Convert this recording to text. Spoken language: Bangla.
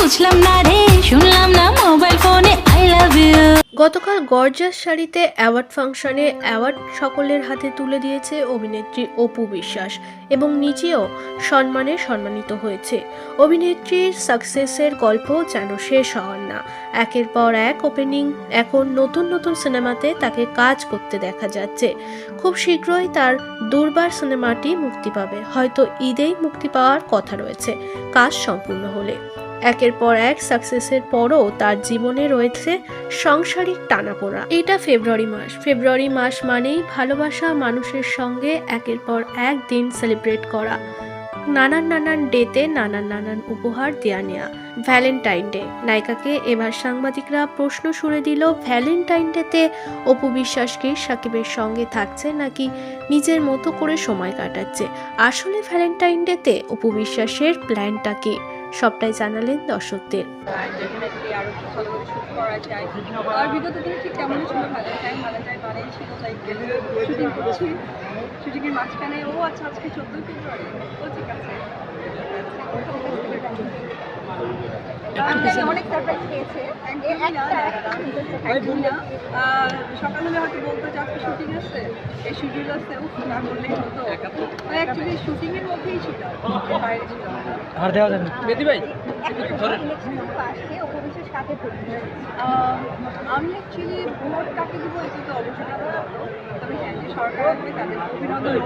বুঝলাম না রে, শুনলাম না মোবাইল ফোনে আই লাভ ইউ। গতকাল গর্জাস শাড়িতে অ্যাওয়ার্ড ফাংশনে অ্যাওয়ার্ড সকলের হাতে তুলে দিয়েছে অভিনেত্রী অপু বিশ্বাস এবং নিজেও সম্মানিত হয়েছে। অভিনেত্রীর সাকসেসের গল্প যেন শেষ হওয়ার না, একের পর এক ওপেনিং, এখন নতুন সিনেমাতে তাকে কাজ করতে দেখা যাচ্ছে। খুব শীঘ্রই তার দুর্বার সিনেমাটি মুক্তি পাবে, হয়তো ঈদেই মুক্তি পাওয়ার কথা রয়েছে কাজ সম্পূর্ণ হলে। একের পর এক সাকসেসের পরও তার জীবনে রয়েছে সাংসারিক টানাপোড়া। এটা ফেব্রুয়ারি মাস মানেই ভালোবাসা মানুষের সঙ্গে একের পর এক দিন সেলিব্রেট করা, নানান ডেতে নানান উপহার দেয়া নেয়া। ভ্যালেন্টাইন ডে নায়িকাকে এবার সাংবাদিকরা প্রশ্ন ছুড়ে দিল, ভ্যালেন্টাইন ডেতে অপু বিশ্বাস কি সাকিবের সঙ্গে থাকছে নাকি নিজের মতো করে সময় কাটাচ্ছে? আসলে ভ্যালেন্টাইন ডেতে অপু বিশ্বাসের প্ল্যানটা কি, সবটাই জানালেন দর্শকদের। বিগত দিনে ঠিক তেমনই ছিল ভ্যালেন্টাইন বারেই ছিল, লাইক শুটিং করছি, শুটিংয়ের মাঝখানে আচ্ছা আজকে 14 ফেব্রুয়ারি, ঠিক আছে। অনেক সারপ্রাইজ পেয়েছে, একদম না। সকালে হয়তো বলতো যে আজকে শুটিং আছে, এই শিডিউল আছে, না বললেই হতো। অ্যাকচুয়ালি শুটিংয়ের মধ্যেই ছিল, বাইরে ছিল। আর দেওয়া যাবে বেদি ভাই আমি অ্যাকচুয়ালি ভোট কাকে দিব এটা তো অবশ্যই, তবে হ্যাঁ যে সরকার আসবে তাদের অভিনন্দন।